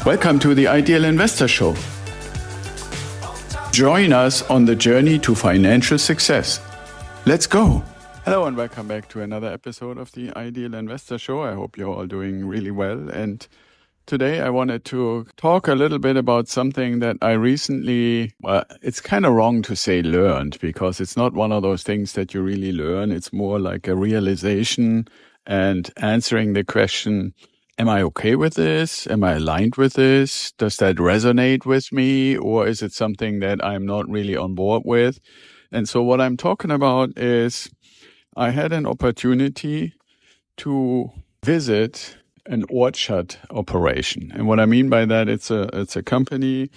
Welcome to the Ideal Investor Show. Join us on the journey to financial success. Let's go. Hello and welcome back to another episode of the Ideal Investor Show. I hope you're all doing really well. And today I wanted to talk a little bit about something that I recently, it's kind of wrong to say learned, because it's not one of those things that you really learn. It's more like a realization and answering the question, am I okay with this? Am I aligned with this? Does that resonate with me? Or is it something that I'm not really on board with? And so what I'm talking about is I had an opportunity to visit an orchard operation. And what I mean by that, it's a company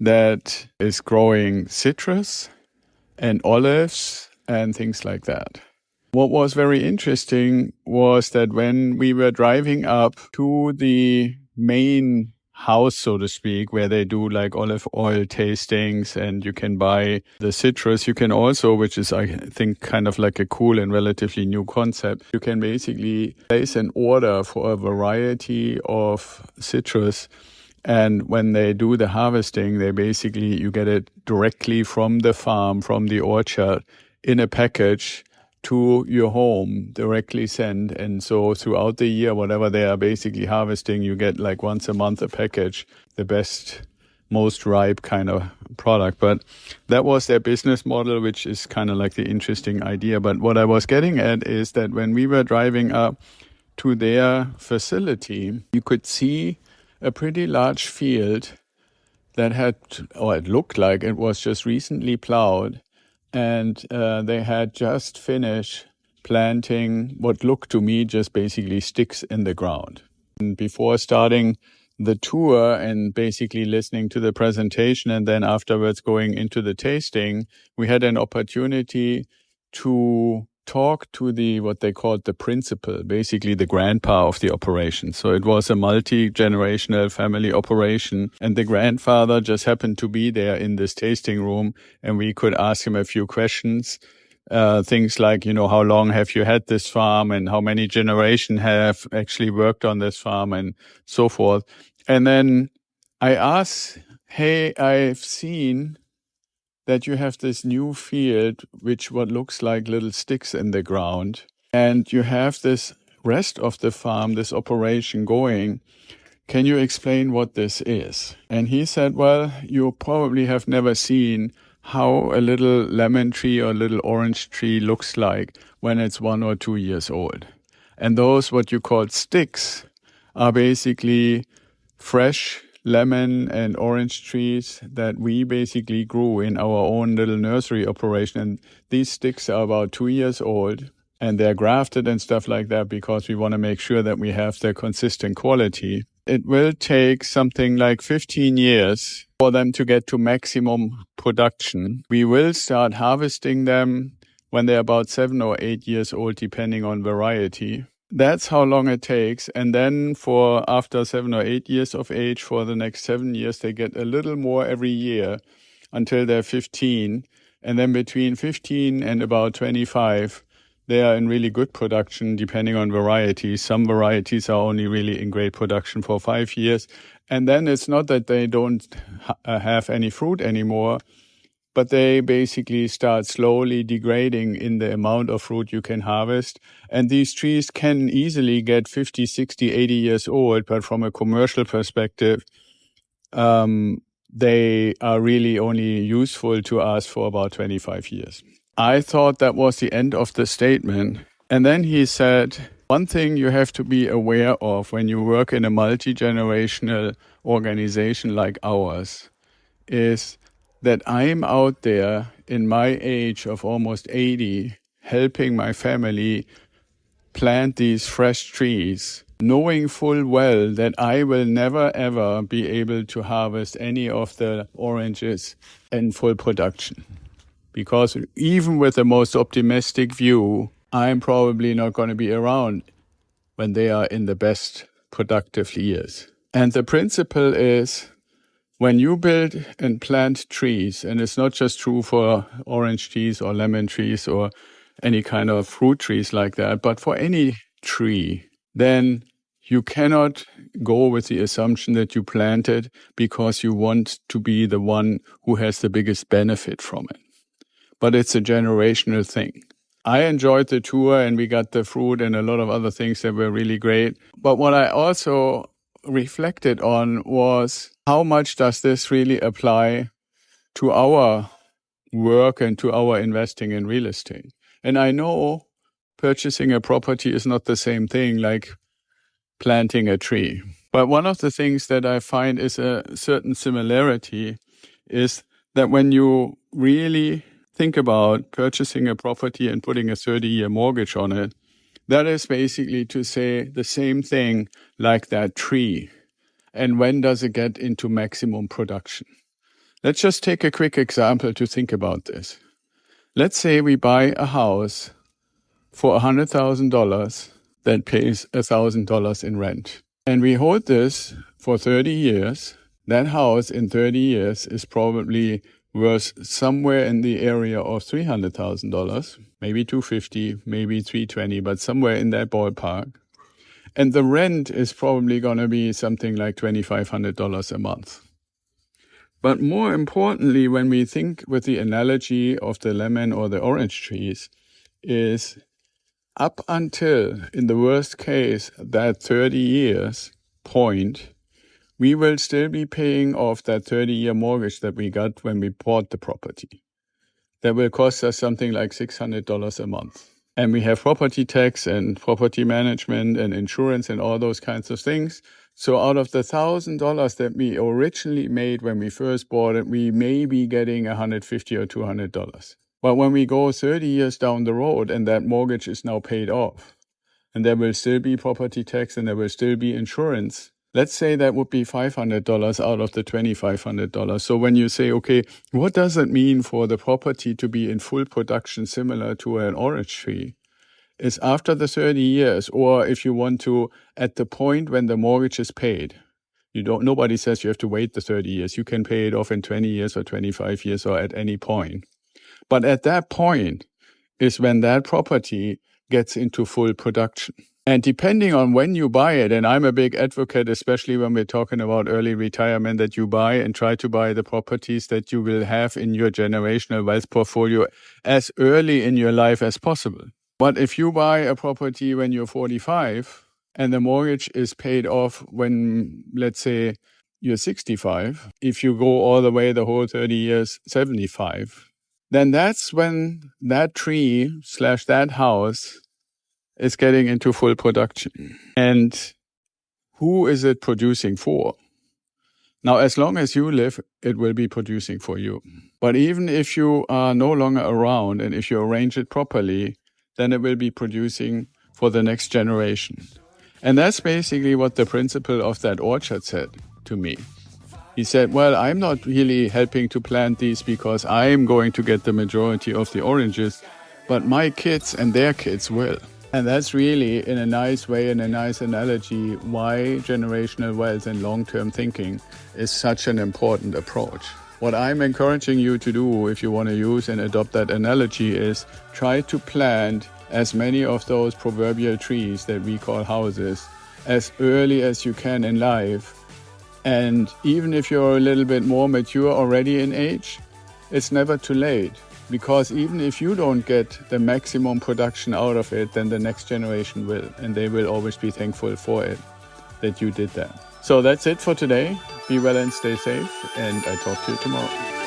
that is growing citrus and olives and things like that. What was very interesting was that when we were driving up to the main house, so to speak, where they do like olive oil tastings and you can buy the citrus, you can also, which is I think kind of like a cool and relatively new concept, you can basically place an order for a variety of citrus. And when they do the harvesting, you get it directly from the farm, from the orchard in a package to your home, directly sent. And so throughout the year, whatever they are basically harvesting, you get like once a month a package, the best, most ripe kind of product. But that was their business model, which is kind of like the interesting idea. But what I was getting at is that when we were driving up to their facility, you could see a pretty large field that had, or it looked like it was just recently plowed. And they had just finished planting what looked to me just basically sticks in the ground. And before starting the tour and basically listening to the presentation and then afterwards going into the tasting, we had an opportunity to talk to what they called the principal, basically the grandpa of the operation. So it was a multi-generational family operation, and the grandfather just happened to be there in this tasting room, and we could ask him a few questions. Things like, how long have you had this farm and how many generations have actually worked on this farm and so forth. And then I asked, hey, I've seen that you have this new field, which what looks like little sticks in the ground, and you have this rest of the farm, this operation going. Can you explain what this is? And he said, well, you probably have never seen how a little lemon tree or little orange tree looks like when it's 1 or 2 years old. And those, what you call sticks, are basically fresh lemon and orange trees that we basically grew in our own little nursery operation. And these sticks are about 2 years old, and they're grafted and stuff like that because we want to make sure that we have the consistent quality. It will take something like 15 years for them to get to maximum production. We will start harvesting them when they're about 7 or 8 years old, depending on variety. That's how long it takes. And then after 7 or 8 years of age, for the next 7 years, they get a little more every year until they're 15. And then between 15 and about 25, they are in really good production, depending on varieties. Some varieties are only really in great production for 5 years. And then it's not that they don't have any fruit anymore, but they basically start slowly degrading in the amount of fruit you can harvest. And these trees can easily get 50, 60, 80 years old, but from a commercial perspective, they are really only useful to us for about 25 years. I thought that was the end of the statement. And then he said, one thing you have to be aware of when you work in a multi-generational organization like ours is that I'm out there in my age of almost 80, helping my family plant these fresh trees, knowing full well that I will never ever be able to harvest any of the oranges in full production. Because even with the most optimistic view, I'm probably not going to be around when they are in the best productive years. And the principle is, when you build and plant trees, and it's not just true for orange trees or lemon trees or any kind of fruit trees like that, but for any tree, then You cannot go with the assumption that you plant it because you want to be the one who has the biggest benefit from it. But it's a generational thing. I enjoyed the tour and we got the fruit and a lot of other things that were really great. But what I also reflected on was how much does this really apply to our work and to our investing in real estate? And I know purchasing a property is not the same thing like planting a tree. But one of the things that I find is a certain similarity is that when you really think about purchasing a property and putting a 30-year mortgage on it, that is basically to say the same thing like that tree. And when does it get into maximum production? Let's just take a quick example to think about this. Let's say we buy a house for $100,000 that pays $1,000 in rent. And we hold this for 30 years. That house in 30 years is probably worth somewhere in the area of $300,000, maybe $250,000, maybe $320,000, but somewhere in that ballpark. And the rent is probably going to be something like $2,500 a month. But more importantly, when we think with the analogy of the lemon or the orange trees, is up until, in the worst case, that 30 years point, we will still be paying off that 30-year mortgage that we got when we bought the property. That will cost us something like $600 a month. And we have property tax and property management and insurance and all those kinds of things. So out of the $1,000 that we originally made when we first bought it, we may be getting $150 or $200. But when we go 30 years down the road and that mortgage is now paid off, and there will still be property tax and there will still be insurance, let's say that would be $500 out of the $2,500. So when you say, okay, what does it mean for the property to be in full production similar to an orange tree? Is after the 30 years, or if you want to, at the point when the mortgage is paid. Nobody says you have to wait the 30 years. You can pay it off in 20 years or 25 years or at any point. But at that point is when that property gets into full production. And depending on when you buy it, and I'm a big advocate, especially when we're talking about early retirement, that you buy and try to buy the properties that you will have in your generational wealth portfolio as early in your life as possible. But if you buy a property when you're 45 and the mortgage is paid off when, let's say, you're 65, if you go all the way the whole 30 years, 75, then that's when that tree / that house is getting into full production. And who is it producing for? Now, as long as you live, it will be producing for you. But even if you are no longer around and if you arrange it properly, then it will be producing for the next generation. And that's basically what the principal of that orchard said to me. He said, well, I'm not really helping to plant these because I'm going to get the majority of the oranges, but my kids and their kids will. And that's really, in a nice way, in a nice analogy, why generational wealth and long-term thinking is such an important approach. What I'm encouraging you to do, if you want to use and adopt that analogy, is try to plant as many of those proverbial trees that we call houses as early as you can in life. And even if you're a little bit more mature already in age, it's never too late. Because even if you don't get the maximum production out of it, then the next generation will. And they will always be thankful for it, that you did that. So that's it for today. Be well and stay safe. And I talk to you tomorrow.